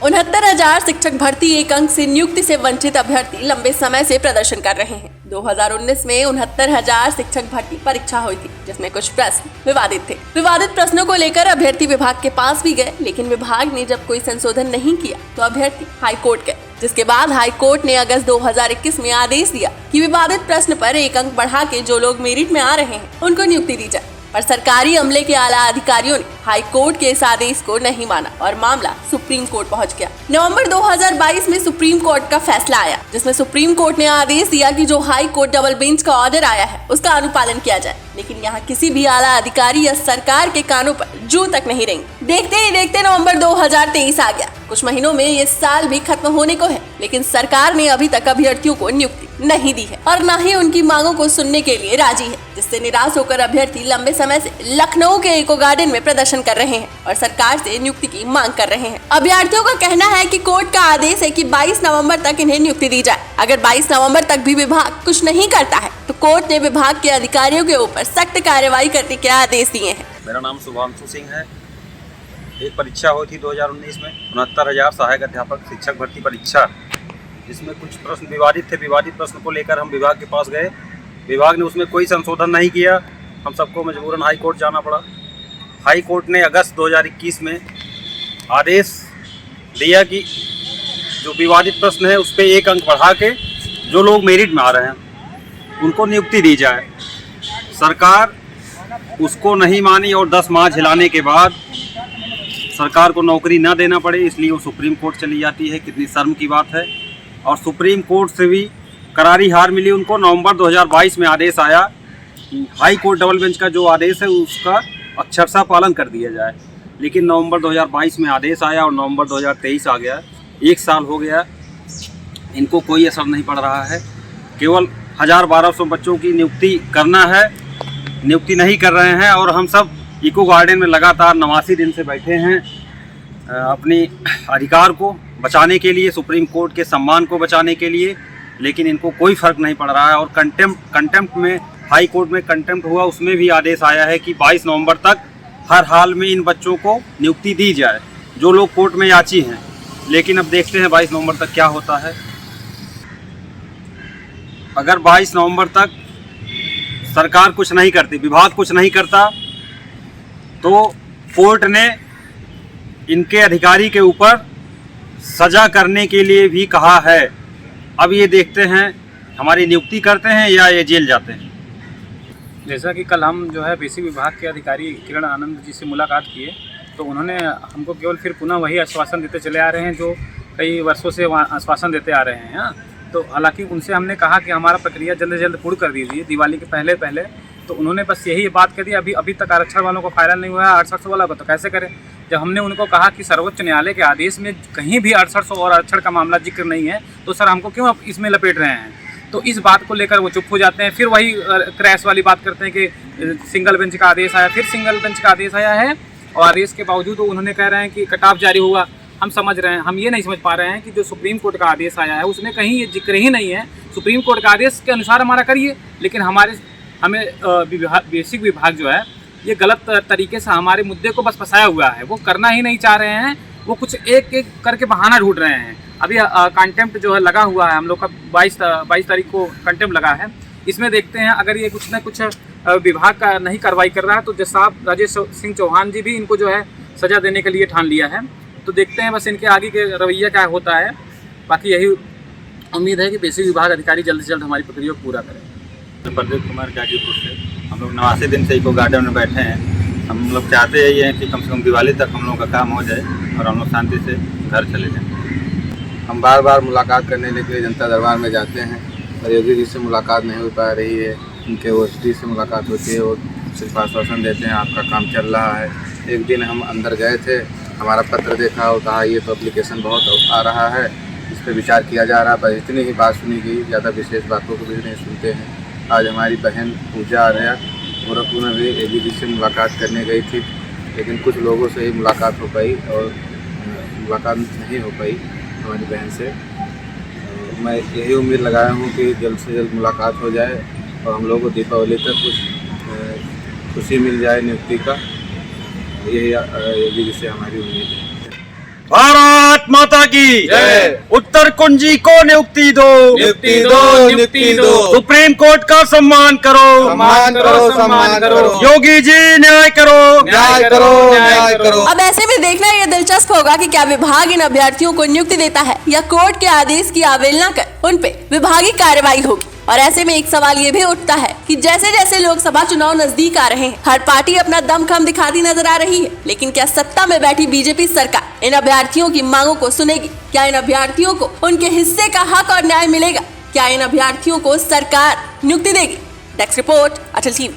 69,000 शिक्षक भर्ती एक अंक से नियुक्ति से वंचित अभ्यर्थी लंबे समय से प्रदर्शन कर रहे हैं। 2019 में 69,000 शिक्षक भर्ती परीक्षा हुई थी, जिसमें कुछ प्रश्न विवादित थे। विवादित प्रश्नों को लेकर अभ्यर्थी विभाग के पास भी गए, लेकिन विभाग ने जब कोई संशोधन नहीं किया तो अभ्यर्थी हाई कोर्ट गए, जिसके बाद हाई कोर्ट ने अगस्त 2021 में आदेश दिया कि विवादित प्रश्न पर एक अंक बढ़ा के जो लोग मेरिट में आ रहे हैं उनको नियुक्ति दी जाए। पर सरकारी अमले के आला अधिकारियों ने हाई कोर्ट के इस आदेश को नहीं माना और मामला सुप्रीम कोर्ट पहुंच गया। नवंबर 2022 में सुप्रीम कोर्ट का फैसला आया, जिसमें सुप्रीम कोर्ट ने आदेश दिया कि जो हाई कोर्ट डबल बेंच का ऑर्डर आया है उसका अनुपालन किया जाए। लेकिन यहाँ किसी भी आला अधिकारी या सरकार के कानों पर जू तक नहीं रहेंगे। देखते ही देखते नवंबर 2023 आ गया। कुछ महीनों में ये साल भी खत्म होने को है, लेकिन सरकार ने अभी तक अभ्यर्थियों को नियुक्ति नहीं दी है और न ही उनकी मांगों को सुनने के लिए राजी है, जिससे निराश होकर अभ्यर्थी लंबे समय से लखनऊ के इको गार्डन में प्रदर्शन कर रहे हैं और सरकार से नियुक्ति की मांग कर रहे हैं। अभ्यर्थियों का कहना है कि कोर्ट का आदेश है कि 22 नवंबर तक इन्हें नियुक्ति दी जाए। अगर 22 नवंबर तक भी विभाग कुछ नहीं करता है तो कोर्ट ने विभाग के अधिकारियों के ऊपर सख्त कार्रवाई करने के आदेश दिए हैं। मेरा नाम शुभांशु सिंह है। एक परीक्षा हुई थी 2019 में 69,000 सहायक अध्यापक शिक्षक भर्ती परीक्षा, जिसमें कुछ प्रश्न विवादित थे। विवादित प्रश्न को लेकर हम विभाग के पास गए। विभाग ने उसमें कोई संशोधन नहीं किया। हम सबको मजबूरन हाई कोर्ट जाना पड़ा। हाई कोर्ट ने अगस्त 2021 में आदेश दिया कि जो विवादित प्रश्न है उस पर एक अंक बढ़ा के जो लोग मेरिट में आ रहे हैं उनको नियुक्ति दी जाए। सरकार उसको नहीं मानी और 10 माह झेलाने के बाद सरकार को नौकरी न देना पड़े, इसलिए वो सुप्रीम कोर्ट चली जाती है। कितनी शर्म की बात है। और सुप्रीम कोर्ट से भी करारी हार मिली उनको। नवंबर 2022 में आदेश आया कि हाई कोर्ट डबल बेंच का जो आदेश है उसका अक्षरशः पालन कर दिया जाए, लेकिन नवंबर 2022 में आदेश आया और नवंबर 2023 आ गया। 1 साल हो गया, इनको कोई असर नहीं पड़ रहा है। केवल 1000-1200 बच्चों की नियुक्ति करना है, नियुक्ति नहीं कर रहे हैं। और हम सब इको गार्डन में लगातार 89 दिन से बैठे हैं अपनी अधिकार को बचाने के लिए, सुप्रीम कोर्ट के सम्मान को बचाने के लिए, लेकिन इनको कोई फ़र्क नहीं पड़ रहा है। और कंटेम्प्ट में हाई कोर्ट में कंटेम्प्ट हुआ, उसमें भी आदेश आया है कि 22 नवंबर तक हर हाल में इन बच्चों को नियुक्ति दी जाए जो लोग कोर्ट में याची हैं। लेकिन अब देखते हैं 22 नवंबर तक क्या होता है। अगर 22 नवंबर तक सरकार कुछ नहीं करती, विभाग कुछ नहीं करता, तो कोर्ट ने इनके अधिकारी के ऊपर सजा करने के लिए भी कहा है। अब ये देखते हैं हमारी नियुक्ति करते हैं या ये जेल जाते हैं। जैसा कि कल हम जो है बेसिक विभाग के अधिकारी किरण आनंद जी से मुलाकात किए, तो उन्होंने हमको केवल फिर पुनः वही आश्वासन देते चले आ रहे हैं जो कई वर्षों से आश्वासन देते आ रहे हैं। तो हालांकि उनसे हमने कहा कि हमारा प्रक्रिया जल्द से जल्द पूर्ण कर दीजिए दिवाली के पहले। तो उन्होंने बस यही बात कह दी, अभी तक आरक्षण वालों को फाइनल नहीं हुआ है, 6800 वाला को तो कैसे करें। जब हमने उनको कहा कि सर्वोच्च न्यायालय के आदेश में कहीं भी 6800 और आरक्षण का मामला जिक्र नहीं है, तो सर हमको क्यों आप इसमें लपेट रहे हैं। तो इस बात को लेकर वो चुप हो जाते हैं। फिर वही क्रैश वाली बात करते हैं कि सिंगल बेंच का आदेश आया। फिर सिंगल बेंच का आदेश आया है और आदेश के बावजूद उन्होंने कह रहे हैं कि कट ऑफ जारी हुआ। हम समझ रहे हैं, हम ये नहीं समझ पा रहे हैं कि जो सुप्रीम कोर्ट का आदेश आया है उसमें कहीं ये जिक्र ही नहीं है। सुप्रीम कोर्ट का आदेश के अनुसार हमारा करिए, लेकिन हमें बेसिक विभाग जो है ये गलत तरीके से हमारे मुद्दे को बस फंसाया हुआ है। वो करना ही नहीं चाह रहे हैं, वो कुछ एक एक करके बहाना ढूंढ रहे हैं। अभी कंटेम्प्ट जो है लगा हुआ है, हम लोग का 22 तारीख को कंटेम्प्ट लगा है। इसमें देखते हैं अगर ये कुछ ना कुछ विभाग का नहीं कार्रवाई कर रहा है तो जज साहब राजेश सिंह चौहान जी भी इनको जो है सज़ा देने के लिए ठान लिया है। तो देखते हैं बस इनके आगे के रवैया क्या होता है। बाकी यही उम्मीद है कि बेसिक विभाग अधिकारी जल्द से जल्द हमारी प्रक्रिया को पूरा करें। प्रदीप कुमार गाजीपुर से हम लोग 89 दिन से इको गार्डन में बैठे हैं। हम लोग चाहते हैं कि कम से कम दिवाली तक हम लोगों का काम हो जाए और हम लोग शांति से घर चले जाएं। हम बार बार मुलाकात करने के लिए जनता दरबार में जाते हैं और योगी जी से मुलाकात नहीं हो पा रही है। उनके ओएसडी से मुलाकात होती है, वो सिर्फ आश्वासन देते हैं आपका काम चल रहा है। एक दिन हम अंदर गए थे, हमारा पत्र देखा और कहा ये तो एप्लीकेशन बहुत आ रहा है, इस पर विचार किया जा रहा है। बस इतनी ही बात सुनी गई, ज़्यादा विशेष बातों को भी नहीं सुनते हैं। आज हमारी बहन पूजा आर्या गोरखपुर में भी एडी जी से मुलाकात करने गई थी, लेकिन कुछ लोगों से ही मुलाकात हो पाई और मुलाकात नहीं हो पाई हमारी बहन से। मैं यही उम्मीद लगाया हूँ कि जल्द से जल्द मुलाकात हो जाए और हम लोगों को दीपावली तक कुछ खुशी मिल जाए नियुक्ति का। यही एडी जी से हमारी उम्मीद है। भारत माता की जय। उत्तर कुंजी को नियुक्ति दो, नियुक्ति दो, नियुक्ति दो। सुप्रीम कोर्ट का सम्मान करो, सम्मान करो, सम्मान करो। योगी जी न्याय करो, न्याय करो, न्याय करो। अब ऐसे में देखना ये दिलचस्प होगा कि क्या विभाग इन अभ्यर्थियों को नियुक्ति देता है या कोर्ट के आदेश की अवहेलना कर उन पे विभागीय कार्रवाई होगी। और ऐसे में एक सवाल ये भी उठता है कि जैसे जैसे लोकसभा चुनाव नजदीक आ रहे हैं, हर पार्टी अपना दमखम दिखाती नजर आ रही है, लेकिन क्या सत्ता में बैठी बीजेपी सरकार इन अभ्यर्थियों की मांगों को सुनेगी? क्या इन अभ्यर्थियों को उनके हिस्से का हक और न्याय मिलेगा? क्या इन अभ्यर्थियों को सरकार नियुक्ति देगी? डेस्क रिपोर्ट, अटल टीवी।